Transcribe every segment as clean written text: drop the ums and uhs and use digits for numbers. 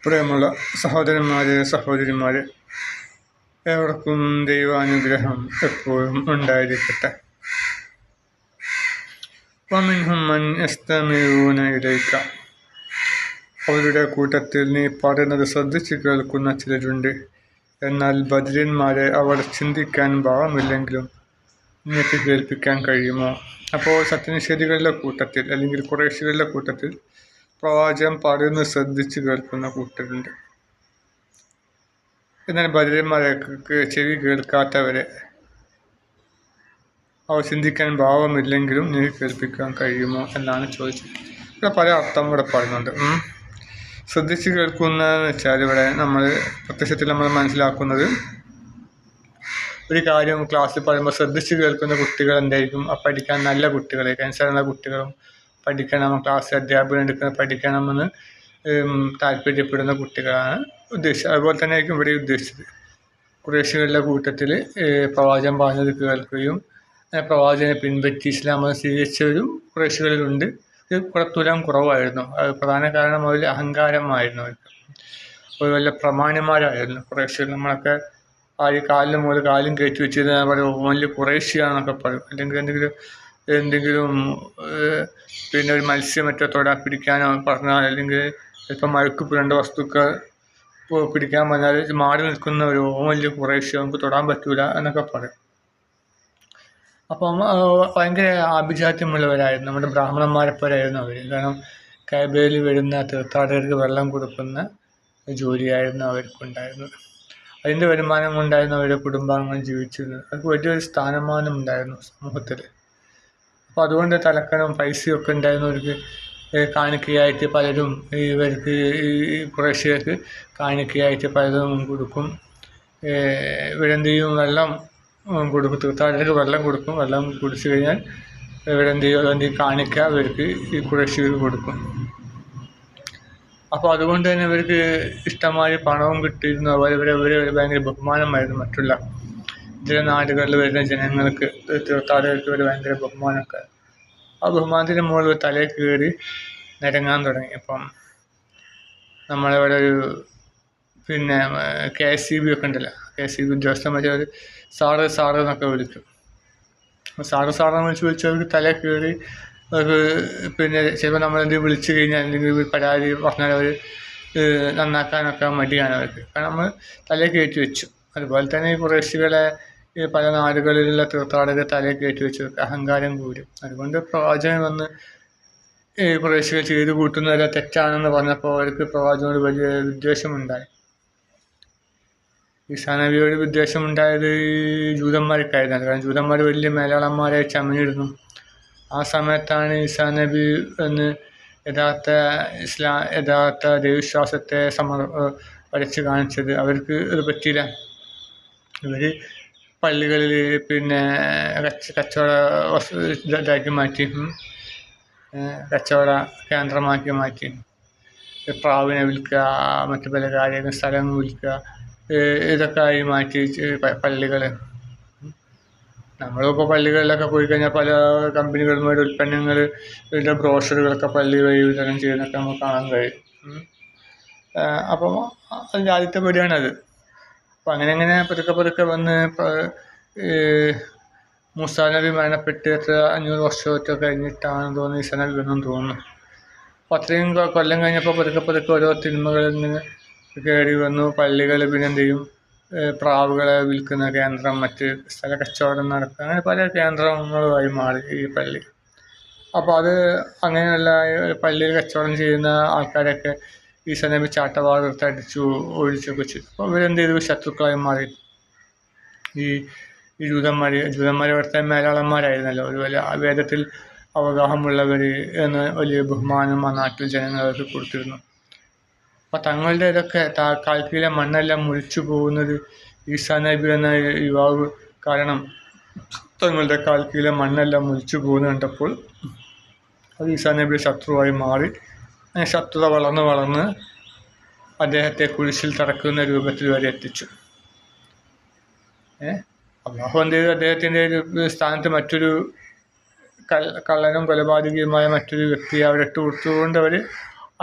പ്രിയമുള്ള സഹോദരന്മാരെ, സഹോദരിമാരെ, ഏവർക്കും ദൈവാനുഗ്രഹം എപ്പോഴും ഉണ്ടായിരിക്കട്ടെ. വമിൻഹും മൻ യസ്തമിഊന ഇലൈക, അവരുടെ കൂട്ടത്തിൽ നീ പറയുന്നത് ശ്രദ്ധിച്ച് കേൾക്കുന്ന ചിലരുണ്ട്. എന്നാൽ ബദരീന്മാരെ അവർ ചിന്തിക്കാൻ ഭാവമില്ലെങ്കിലും നിനക്ക് കേൾപ്പിക്കാൻ കഴിയുമോ? അപ്പോൾ സത്യനിഷേധികളുടെ കൂട്ടത്തിൽ അല്ലെങ്കിൽ ഖുറൈശികളുടെ കൂട്ടത്തിൽ പ്രവാചകൻ പറയുന്നത് ശ്രദ്ധിച്ച് കേൾക്കുന്ന കൂട്ടരുണ്ട്. എന്നാൽ ബദരീന്മാരെ ചെവി കേൾക്കാത്തവരെ അവർ ചിന്തിക്കാൻ ഭാവമില്ലെങ്കിലും നീ കേൾപ്പിക്കാൻ കഴിയുമോ എന്നാണ് ചോദിച്ചത്. ഇവിടെ പല അർത്ഥം ഇവിടെ പറയുന്നുണ്ട്. ശ്രദ്ധിച്ച് കേൾക്കുന്നതെന്ന് വെച്ചാൽ ഇവിടെ പ്രത്യക്ഷത്തിൽ നമ്മൾ മനസ്സിലാക്കുന്നത്, ഒരു കാര്യം ക്ലാസ്സിൽ പറയുമ്പോൾ ശ്രദ്ധിച്ച് കേൾക്കുന്ന കുട്ടികൾ എന്തായിരിക്കും? പഠിക്കാൻ നല്ല കുട്ടികളെ, അനുസരണ കുട്ടികളും പഠിക്കണം, ക്ലാസ് അധ്യാപകൻ എടുക്കുന്ന പഠിക്കണമെന്ന് താല്പര്യപ്പെടുന്ന കുട്ടികളാണ് ഉദ്ദേശിച്ചത്. അതുപോലെ തന്നെ ആയിരിക്കും ഇവിടെ ഉദ്ദേശിച്ചത്. ഖുറൈശികളുടെ കൂട്ടത്തിൽ പ്രവാചകൻ പറഞ്ഞത് കേൾക്കുകയും പ്രവാചകനെ പിൻപറ്റി ഇസ്ലാം മതം സ്വീകരിച്ചവരും ഖുറൈശികളിലുണ്ട്. ഇത് തുലം കുറവായിരുന്നു. അത് പ്രധാന കാരണം അവരിൽ അഹങ്കാരമായിരുന്നു. അവർ വല്ല പ്രമാണിമാരായിരുന്നു ഖുറൈശികൾ. നമ്മളൊക്കെ കാലിന് മുകളിൽ കാലും കയറ്റി വെച്ചിരുന്ന പറയും വലിയ ഖുറൈശിയാണെന്നൊക്കെ പറയും. അല്ലെങ്കിൽ എന്തെങ്കിലും പിന്നെ ഒരു മത്സ്യം മറ്റോ തൊടാൻ പിടിക്കാനോ പറഞ്ഞാൽ, അല്ലെങ്കിൽ ചിലപ്പോൾ മഴക്കുപ്പിടേണ്ട വസ്തുക്കൾ പിടിക്കാൻ പറഞ്ഞാൽ മാറി നിൽക്കുന്ന ഒരു വലിയ ഖുറൈശി, നമുക്ക് തൊടാൻ പറ്റൂല എന്നൊക്കെ പറയും. അപ്പം ഭയങ്കര ആഭിജാത്യമുള്ളവരായിരുന്നു. നമ്മുടെ ബ്രാഹ്മണന്മാരെ പോലെയായിരുന്നു അവർ. കാരണം കഅബയിൽ വരുന്ന തീർത്ഥാടകർക്ക് വെള്ളം കൊടുക്കുന്ന ജോലിയായിരുന്നു അവർക്കുണ്ടായിരുന്നത്. അതിൻ്റെ വരുമാനം കൊണ്ടായിരുന്നു അവരുടെ കുടുംബാംഗങ്ങൾ ജീവിച്ചിരുന്നത്. അവർക്ക് വലിയൊരു സ്ഥാനമാനം ഉണ്ടായിരുന്നു സമൂഹത്തിൽ. അപ്പോൾ അതുകൊണ്ട് തലക്കനം പൈസയും ഒക്കെ ഉണ്ടായിരുന്നവർക്ക് കാണിക്കയായിട്ട് പലരും ഇവർക്ക് ഈ ഖുറൈശികൾക്ക് കാണിക്കയായിട്ട് പലതും കൊടുക്കും. ഇവരെന്ത് ചെയ്യും? വെള്ളം കൊടുക്കും, തീർത്ഥാടകർക്ക് വെള്ളം കൊടുക്കും. വെള്ളം കുടിച്ചു കഴിഞ്ഞാൽ ഇവരെന്ത് ചെയ്യും? അതുകൊണ്ട് കാണിക്ക ഇവർക്ക് ഈ ഖുറൈശികൾക്ക് കൊടുക്കും. അപ്പോൾ അതുകൊണ്ട് തന്നെ ഇവർക്ക് ഇഷ്ടമായി പണവും കിട്ടിയിരുന്നു. അതുപോലെ ഇവരെ ഭയങ്കര ബഹുമാനമായിരുന്നു മറ്റുള്ള ഇതര നാടുകളിൽ വരുന്ന ജനങ്ങൾക്ക്, തീർത്ഥാടകർക്ക് ഇവർ ഭയങ്കര ബഹുമാനമൊക്കെ. ആ ബഹുമാനത്തിൻ്റെ മുകളിൽ തലയിൽ കയറി നിരങ്ങാൻ തുടങ്ങി. അപ്പം നമ്മളിവിടെ ഒരു പിന്നെ KSEB ഒക്കെ ഉണ്ടല്ലോ, KSEB ഉദ്യോഗസ്ഥന്മാർ അവർ സാറ് എന്നൊക്കെ വിളിക്കും. സാറെന്ന് വിളിച്ചവർക്ക് തലയിൽ കയറി അവർക്ക് പിന്നെ ചിലപ്പോൾ നമ്മളെന്തെങ്കിലും വിളിച്ചു കഴിഞ്ഞാൽ അല്ലെങ്കിൽ പരാതി പറഞ്ഞാൽ അവർ നന്നാക്കാനൊക്കെ മടിയാണ് അവർക്ക്. കാരണം നമ്മൾ തലയിൽ കയറ്റി വെച്ചു. അതുപോലെ തന്നെ ഈ ഖുറൈശികളെ പല നാടുകളിലുള്ള തീർത്ഥാടകർ തലയിൽ കയറ്റി വെച്ചു, അഹങ്കാരം കൂടി. അതുകൊണ്ട് പ്രവാചകൻ വന്ന് ഈ ഖുറൈശികൾ ചെയ്ത് കൂട്ടുന്നവരെ തെറ്റാണെന്ന് പറഞ്ഞപ്പോൾ അവർക്ക് പ്രവാചകനോട് വലിയ വിദ്വേഷമുണ്ടായി. ഈസാ നബിയോട് വിദ്വേഷമുണ്ടായത് ജൂതന്മാർക്കായിരുന്നു. കാരണം ജൂതന്മാർ വലിയ മേലാളന്മാരായി ചമഞ്ഞിരുന്നു. ആ സമയത്താണ് ഈസാ നബി എന്ന് യഥാർത്ഥ ദൈവവിശ്വാസത്തെ വരച്ച് കാണിച്ചത്. അവർക്ക് ഇത് പറ്റിയില്ല. ഇവർ പള്ളികളിൽ പിന്നെ കച്ചവട ഇതാക്കി മാറ്റി, കച്ചവട കേന്ദ്രമാക്കി മാറ്റി. പ്രാവിനെ വിൽക്കുക, മറ്റു പല കാര്യങ്ങൾ, സ്ഥലങ്ങൾ വിൽക്കുക, ഇതൊക്കെ ആയി മാറ്റി പള്ളികൾ. നമ്മളിപ്പോൾ പള്ളികളിലൊക്കെ പോയി കഴിഞ്ഞാൽ പല കമ്പനികളുടെ ഉൽപ്പന്നങ്ങളുടെ ബ്രോഷറുകളൊക്കെ പള്ളി വഴി വിതരണം ചെയ്യുന്നതൊക്കെ നമുക്ക് കാണാൻ കഴിയും. അപ്പം അതിൻ്റെ ആദ്യത്തെ പടിയാണത്. അപ്പം അങ്ങനെ പതുക്കെ വന്ന് മൂസാ നബി മരണപ്പെട്ട് 500 വർഷമൊക്കെ കഴിഞ്ഞിട്ടാണ് തോന്നുന്നു ഈസാ നബി വന്നെന്ന് തോന്നുന്നു. അപ്പോൾ അത്രയും കൊല്ലം കഴിഞ്ഞപ്പോൾ പതുക്കെ ഓരോ തിന്മകളിൽ നിന്ന് കയറി വന്നു. പള്ളികൾ പിന്നെ എന്ത് ചെയ്യും? പ്രാവുകളെ വിൽക്കുന്ന കേന്ദ്രം, മറ്റ് സ്ഥല കച്ചവടം നടക്കുക, അങ്ങനെ പല കേന്ദ്രങ്ങളുമായി മാറി ഈ പള്ളി. അപ്പോൾ അത് അങ്ങനെയുള്ള പള്ളിയിൽ കച്ചവടം ചെയ്യുന്ന ആൾക്കാരൊക്കെ ഈസാ നബി ചാട്ടവാറെടുത്ത് അടിച്ചു ഒഴിച്ചൊക്കെ ചെയ്തു. അപ്പോൾ ഇവരെന്ത് ചെയ്തു? ശത്രുക്കളായി മാറി. ഈ ജൂതന്മാർ അവിടുത്തെ മേലാളന്മാരായിരുന്നല്ലോ. ഒരു വലിയ വേദത്തിൽ അവഗാഹമുള്ളവർ എന്ന് വലിയ ബഹുമാനം ആ നാട്ടിൽ ജനങ്ങൾക്ക് കൊടുത്തിരുന്നു. അപ്പം തങ്ങളുടെ ഇതൊക്കെ കാൽക്കീഴിലെ മണ്ണെല്ലാം മുറിച്ചു പോകുന്നത് ഈസാ നബി എന്ന യുവാവ് കാരണം തങ്ങളുടെ കാൽക്കീഴിലെ മണ്ണെല്ലാം മുറിച്ചു പോകുന്നത് കണ്ടപ്പോൾ അത് ഈസാ നബിയുടെ ശത്രുവായി മാറി. അങ്ങനെ ശത്രുത വളർന്ന് അദ്ദേഹത്തെ കുരിശിൽ തറക്കുന്ന രൂപത്തിൽ വരെ എത്തിച്ചു. അല്ലാഹു എന്ത് ചെയ്തു? അദ്ദേഹത്തിൻ്റെ ഒരു സ്ഥാനത്ത് മറ്റൊരു കള്ളനും കൊലപാതകയുമായ മറ്റൊരു വ്യക്തിയെ അവരിട്ട് കൊടുത്തുകൊണ്ട് അവർ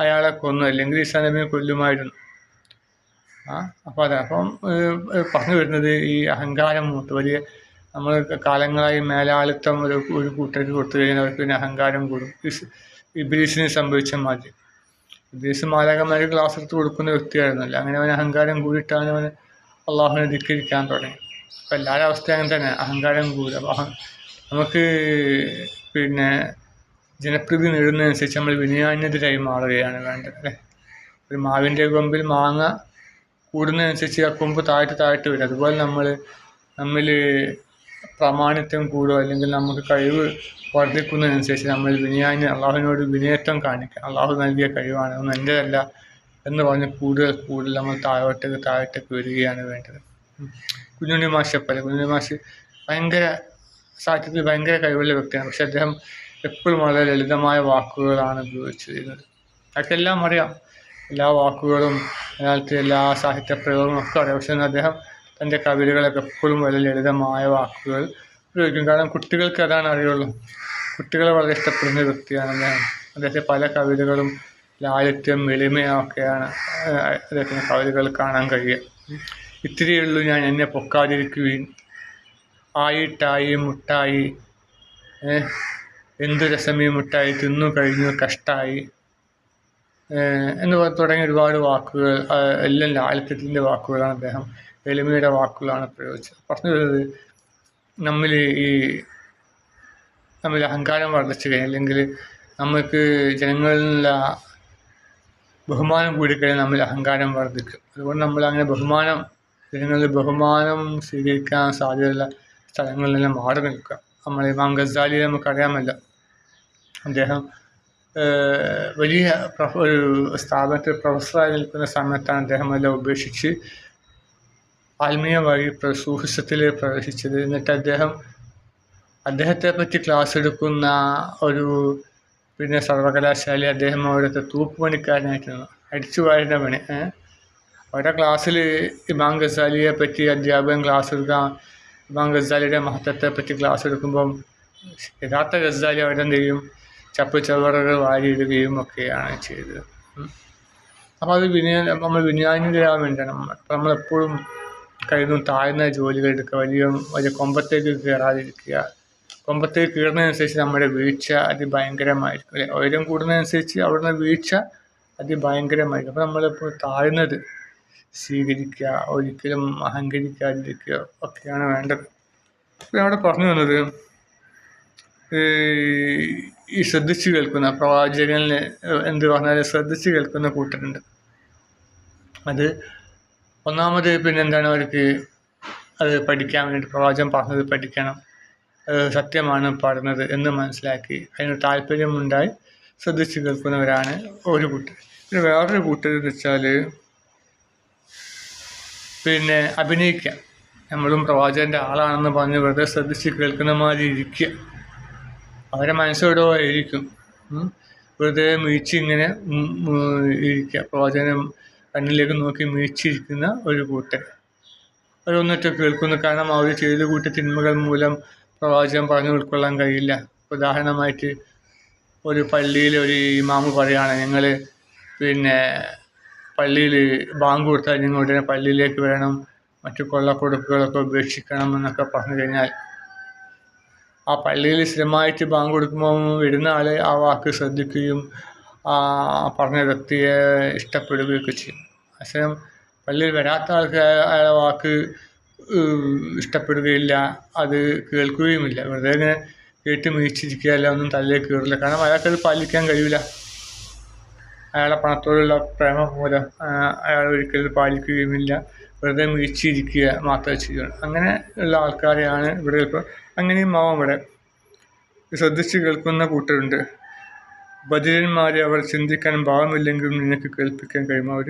അയാളെ കൊന്നു. അല്ലെങ്കിൽ ഈസാ നബിയെ കൊല്ലുമായിരുന്നു. അപ്പോൾ അപ്പം പറഞ്ഞു വരുന്നത് ഈ അഹങ്കാരം മൂത്ത് വലിയ നമ്മൾ കാലങ്ങളായി മേലാളിത്തം ഒരു കൂട്ടർക്ക് കൊടുത്തു കഴിഞ്ഞാൽ അവർക്ക് പിന്നെ അഹങ്കാരം കൂടും. ഇബ്ലീസിന് സംഭവിച്ച മാതിരി. ഇബ്ലീസ് മാലാഖമാർക്ക് ക്ലാസ് എടുത്ത് കൊടുക്കുന്ന വ്യക്തിയായിരുന്നല്ലോ. അങ്ങനെ അവൻ അഹങ്കാരം കൂടിയിട്ടാണ് അവൻ അള്ളാഹുവിനെ ധിക്കരിക്കാൻ തുടങ്ങി. അപ്പം എല്ലാവരുടെ അവസ്ഥ അങ്ങനെ തന്നെ, അഹങ്കാരം കൂടും. അപ്പോൾ നമുക്ക് പിന്നെ ജനപ്രീതി നേടുന്നതനുസരിച്ച് നമ്മൾ വിനയാന്യതരായി മാറുകയാണ് വേണ്ടത് അല്ലേ. ഒരു മാവിൻ്റെ കൊമ്പിൽ മാങ്ങ കൂടുന്നതനുസരിച്ച് ആ കൊമ്പ് താഴ്ത്ത് വരും. അതുപോലെ നമ്മിൽ പ്രാമാണിത്യം കൂടുക അല്ലെങ്കിൽ നമുക്ക് കഴിവ് വർദ്ധിക്കുന്നതിനനുസരിച്ച് നമ്മൾ അള്ളാഹുവിനോട് വിനയത്വം കാണിക്കുക. അള്ളാഹു നൽകിയ കഴിവാണ്, ഒന്നും എൻ്റെതല്ല എന്ന് പറഞ്ഞ് കൂടുതൽ നമ്മൾ താഴോട്ടേക്ക് വരികയാണ് വേണ്ടത്. കുഞ്ഞുണ്ണി മാഷ് ഭയങ്കര സാഹിത്യത്തിൽ ഭയങ്കര കഴിവുള്ള വ്യക്തിയാണ്. പക്ഷെ അദ്ദേഹം എപ്പോഴും വളരെ ലളിതമായ വാക്കുകളാണ് ഉപയോഗിച്ചിരുന്നത്. അതൊക്കെല്ലാം അറിയാം, എല്ലാ വാക്കുകളും അതിനകത്ത് എല്ലാ സാഹിത്യ പ്രയോഗങ്ങളും ഒക്കെ അറിയാം. പക്ഷെ അദ്ദേഹം തൻ്റെ കവിതകളൊക്കെ എപ്പോഴും വളരെ ലളിതമായ വാക്കുകൾ ഉപയോഗിക്കും. കാരണം കുട്ടികൾക്ക് അതാണ് അറിയുള്ളൂ. കുട്ടികളെ വളരെ ഇഷ്ടപ്പെടുന്ന വ്യക്തിയാണ് അദ്ദേഹം. അദ്ദേഹത്തെ പല കവിതകളും ലാളിത്യം എളിമയൊക്കെയാണ് അദ്ദേഹത്തിൻ്റെ കവിതകൾ കാണാൻ കഴിയുക. ഇത്തിരിയുള്ളൂ ഞാൻ എന്നെ പൊക്കാതിരിക്കുകയും ആയിട്ടായി മുട്ടായി എന്തു രസമീ മുട്ടായി തിന്നു കഴിഞ്ഞു കഷ്ടായി എന്ന് തുടങ്ങിയ ഒരുപാട് വാക്കുകൾ എല്ലാം ലാളിത്യത്തിൻ്റെ വാക്കുകളാണ് അദ്ദേഹം, എളിമയുടെ വാക്കുകളാണ് പ്രയോഗിച്ചത്. പറഞ്ഞു വരുന്നത് നമ്മൾ അഹങ്കാരം വർദ്ധിച്ചു കഴിഞ്ഞാൽ അല്ലെങ്കിൽ നമുക്ക് ജനങ്ങളിലുള്ള ബഹുമാനം കൂടിക്കഴിഞ്ഞാൽ നമ്മൾ അഹങ്കാരം വർദ്ധിക്കും. അതുകൊണ്ട് നമ്മൾ അങ്ങനെ ജനങ്ങളിൽ ബഹുമാനം സ്വീകരിക്കാൻ സാധ്യതയുള്ള സ്ഥലങ്ങളിലെല്ലാം മാറി നിൽക്കുക. നമ്മൾ ഇമാം ഗസാലിയെ നമുക്കറിയാമല്ലോ. അദ്ദേഹം വലിയ ഒരു സ്ഥാപനത്തിൽ പ്രൊഫസറായി നിൽക്കുന്ന സമയത്താണ് അദ്ദേഹം എല്ലാം ഉപേക്ഷിച്ച് ആത്മീയ വഴി സൂഫിസത്തിൽ പ്രവേശിച്ചത്. എന്നിട്ട് അദ്ദേഹത്തെ പറ്റി ക്ലാസ് എടുക്കുന്ന ഒരു സർവകലാശാല അദ്ദേഹം അവിടുത്തെ തൂപ്പുപണിക്കാരനായിട്ടാണ്, അടിച്ചു വാരുന്ന പണി. അവരുടെ ക്ലാസ്സിൽ ഇമാം ഗസാലിയെ പറ്റി അധ്യാപകൻ ക്ലാസ് എടുക്കാൻ ഇമാം ഗസാലിയുടെ മഹത്വത്തെ പറ്റി ക്ലാസ് എടുക്കുമ്പം യഥാർത്ഥ ഗസാലി അവരെന്ത് ചെയ്യും, ചപ്പ് ചവറുകൾ വാരിയിടുകയും ഒക്കെയാണ് ചെയ്തത്. അപ്പോൾ അത് നമ്മൾ വിനയാന്യതയാവാൻ വേണ്ടിയാണ് നമ്മളെപ്പോഴും കഴിയുന്ന താഴ്ന്ന ജോലികൾ എടുക്കുക, വലിയ കൊമ്പത്തേക്ക് കയറാതിരിക്കുക. കൊമ്പത്തേക്ക് കയറുന്നതനുസരിച്ച് നമ്മുടെ വീഴ്ച അതിഭയങ്കരമായിരിക്കും അല്ലേ. ഉയരം കൂടുന്നതനുസരിച്ച് അവിടുന്ന് വീഴ്ച അതിഭയങ്കരമായിരിക്കും. അപ്പോൾ നമ്മളെപ്പോഴും താഴ്ന്നത് സ്വീകരിക്കുക, ഒരിക്കലും അഹങ്കരിക്കാതിരിക്കുക ഒക്കെയാണ് വേണ്ടത്. അപ്പോൾ അവിടെ പറഞ്ഞു വന്നത് ഈ ശ്രദ്ധിച്ച് കേൾക്കുന്ന പ്രവാചകനിൽ എന്ത് പറഞ്ഞാലും ശ്രദ്ധിച്ച് കേൾക്കുന്ന കൂട്ടരുണ്ട്. അത് ഒന്നാമത് എന്താണ് അവർക്ക് അത് പഠിക്കാൻ വേണ്ടി പ്രവാചകൻ പറഞ്ഞത് പഠിക്കണം, സത്യമാണ് പറയുന്നത് എന്ന് മനസ്സിലാക്കി അതിന് താല്പര്യമുണ്ടായി ശ്രദ്ധിച്ച് കേൾക്കുന്നവരാണ് ഒരു കൂട്ടർ. പിന്നെ വേറൊരു കൂട്ടർ എന്ന് വെച്ചാൽ അഭിനയിക്കുക. നമ്മളും പ്രവാചകൻ്റെ ആളാണെന്ന് പറഞ്ഞ് വെറുതെ ശ്രദ്ധിച്ച് കേൾക്കുന്ന മാതിരി ഇരിക്കുക. അവരെ മനസ്സോടോ ഇരിക്കും, വെറുതെ ഇങ്ങനെ ഇരിക്കുക. പ്രവാചകനെ കണ്ണിലേക്ക് നോക്കി മീച്ചിരിക്കുന്ന ഒരു കൂട്ടർ അവരൊന്നിട്ട് കേൾക്കുന്നു. കാരണം അവർ ചെയ്ത കൂട്ടി തിന്മകൾ മൂലം പ്രവാചകൻ പറഞ്ഞു ഉൾക്കൊള്ളാൻ കഴിയില്ല. ഉദാഹരണമായിട്ട് ഒരു പള്ളിയിൽ ഒരു ഇമാമ് പറയുകയാണ്, ഞങ്ങൾ പള്ളിയിൽ ബാങ്ക് കൊടുത്താൽ നിങ്ങൾ ഉടനെ പള്ളിയിലേക്ക് വരണം, മറ്റു കൊള്ളക്കൊടുക്കുകളൊക്കെ ഉപേക്ഷിക്കണം എന്നൊക്കെ പറഞ്ഞു കഴിഞ്ഞാൽ ആ പള്ളിയിൽ സ്ഥിരമായിട്ട് ബാങ്ക് കൊടുക്കുമ്പോൾ വരുന്ന ആൾ ആ വാക്ക് ശ്രദ്ധിക്കുകയും ആ പറഞ്ഞ വ്യക്തിയെ ഇഷ്ടപ്പെടുകയൊക്കെ ചെയ്യും. പക്ഷേ പള്ളിയിൽ വരാത്ത ആൾക്ക് അയാളെ വാക്ക് ഇഷ്ടപ്പെടുകയില്ല, അത് കേൾക്കുകയുമില്ല. വെറുതെ ഇങ്ങനെ കേട്ട് മീച്ചിരിക്കുക, അല്ല ഒന്നും തലയിലേക്ക് കയറില്ല. കാരണം അയാൾക്കത് പാലിക്കാൻ കഴിയില്ല. അയാളെ പണത്തോടുള്ള പ്രേമം മൂലം അയാൾ ഒരിക്കലും പാലിക്കുകയുമില്ല, വെറുതെ മീച്ചിരിക്കുക മാത്രമേ ചെയ്യുള്ളൂ. അങ്ങനെ ഉള്ള ആൾക്കാരെയാണ് ഇവിടെ ഇപ്പോൾ അങ്ങനെയും ആവാം. ഇവിടെ ശ്രദ്ധിച്ച് കേൾക്കുന്ന കൂട്ടരുണ്ട്. ബധിരന്മാരെ അവർ ചിന്തിക്കാൻ ഭാവമില്ലെങ്കിലും നിനക്ക് കേൾപ്പിക്കാൻ കഴിയും. അവർ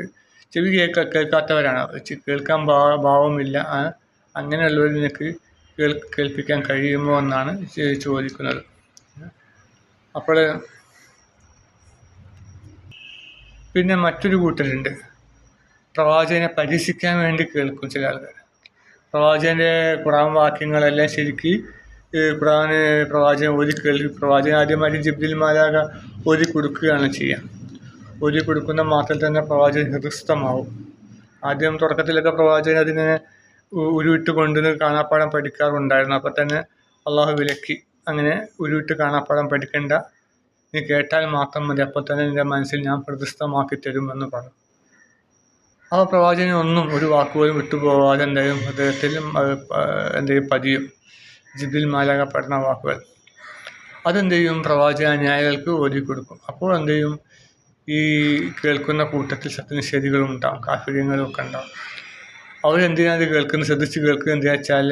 ചെവി കേൾക്കാത്തവരാണ്, കേൾക്കാൻ ഭാവമില്ല. അങ്ങനെയുള്ളവർ നിനക്ക് കേൾപ്പിക്കാൻ കഴിയുമോ എന്നാണ് ചോദിക്കുന്നത്. അപ്പോൾ മറ്റൊരു കൂട്ടരുണ്ട്, പ്രവാചകനെ പരിഹസിക്കാൻ വേണ്ടി കേൾക്കും ചില ആൾക്കാർ. പ്രവാചകൻ്റെ ഖുർആൻ വാക്യങ്ങളെല്ലാം ശരിക്ക് പ്രവാചകൻ പ്രവാചകൻ ആദ്യമായിട്ട് ജിബ്രീൽ മാലാഖ ഓതി കൊടുക്കുകയാണ് ചെയ്യുക. ഓതി കൊടുക്കുന്ന മാത്രം തന്നെ പ്രവാചകൻ ഹൃദയസ്ഥമാവും. ആദ്യം തുടക്കത്തിലൊക്കെ പ്രവാചകൻ അതിങ്ങനെ ഉരുവിട്ട് കൊണ്ടുവന്ന് കാണാപ്പാഠം പഠിക്കാറുണ്ടായിരുന്നു. അപ്പം തന്നെ അള്ളാഹു വിലക്കി, അങ്ങനെ ഉരുവിട്ട് കാണാപ്പാഠം പഠിക്കേണ്ട, നീ കേട്ടാൽ മാത്രം മതി, അപ്പോൾ തന്നെ നിൻ്റെ മനസ്സിൽ ഞാൻ പ്രതിഷ്ഠമാക്കി തരുമെന്ന് പറഞ്ഞു. അപ്പോൾ പ്രവാചകന് ഒന്നും ഒരു വാക്കുപോലും വിട്ടുപോകാതെ എന്തെയും ഹൃദയത്തിൽ എന്തെയും പതിയും. ജിബ്രീൽ മാലാഖ പഠന വാക്കുകൾ അതെന്ത് ചെയ്യും, പ്രവാചക അനുയായികൾക്ക് ഓതി കൊടുക്കും. അപ്പോൾ എന്ത് ചെയ്യും, ഈ കേൾക്കുന്ന കൂട്ടത്തിൽ സത്യനിഷേധികളും ഉണ്ടാവും, കാഫിര്യങ്ങളും ഒക്കെ ഉണ്ടാവും. അവരെന്തിനാണ് കേൾക്കുന്നത്, ശ്രദ്ധിച്ച് കേൾക്കുന്നത് എന്തിനാ വെച്ചാൽ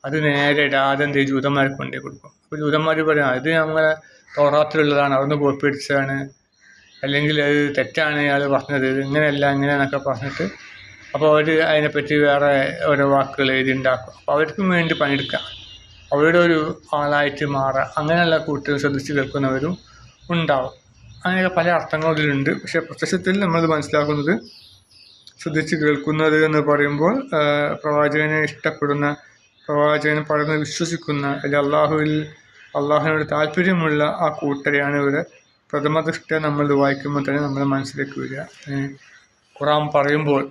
അത് നേരെ ഇടാതെ എന്ത് ചെയ്യും, ജൂതന്മാർക്ക് കൊണ്ടേ കൊടുക്കും. അപ്പോൾ ജൂതന്മാർ പറയാം, ഇത് നമ്മളെ തൗറാത്തിലുള്ളതാണ്, അവിടുന്ന് കോപ്പി അടിച്ചതാണ്, അല്ലെങ്കിൽ അത് തെറ്റാണ് അയാൾ പറഞ്ഞത്, ഇങ്ങനെയല്ല ഇങ്ങനെയെന്നൊക്കെ പറഞ്ഞിട്ട് അപ്പോൾ അവർ അതിനെപ്പറ്റി വേറെ ഓരോ വാക്കുകൾ എഴുതി ഉണ്ടാക്കും. അപ്പോൾ അവർക്കും വേണ്ടി പണിയെടുക്കാം, അവരുടെ ഒരു ആളായിട്ട് മാറുക. അങ്ങനെയുള്ള കൂട്ടരും ശ്രദ്ധിച്ച് കേൾക്കുന്നവരും ഉണ്ടാവും. അങ്ങനെയൊക്കെ പല അർത്ഥങ്ങളും ഇതിലുണ്ട്. പക്ഷേ പ്രത്യക്ഷത്തിൽ നമ്മളത് മനസ്സിലാക്കുന്നത്, ശ്രദ്ധിച്ച് കേൾക്കുന്നത് എന്ന് പറയുമ്പോൾ പ്രവാചകനെ ഇഷ്ടപ്പെടുന്ന, പ്രവാചകനെ പറയുന്നത് വിശ്വസിക്കുന്ന, അല്ലെങ്കിൽ അള്ളാഹുവിനോട് താല്പര്യമുള്ള ആ കൂട്ടരെയാണ് ഇവിടെ പ്രഥമ ദൃഷ്ടിയ നമ്മൾ വായിക്കുമ്പോൾ തന്നെ നമ്മുടെ മനസ്സിലേക്ക് വരിക. ഖുർആൻ പറയുമ്പോൾ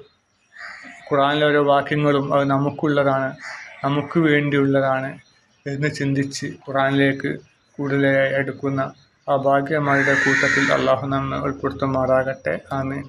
ഖുർആനിലെ ഓരോ വാക്യങ്ങളും അത് നമുക്കുള്ളതാണ്, നമുക്ക് വേണ്ടിയുള്ളതാണ് എന്ന് ചിന്തിച്ച് ഖുർആനിലേക്ക് കൂടുതലായി എടുക്കുന്ന ആ ഭാഗ്യമാരുടെ കൂട്ടത്തിൽ അള്ളാഹു നമ്മെ ഉൾപ്പെടുത്തുമാറാകട്ടെ. ആമീൻ.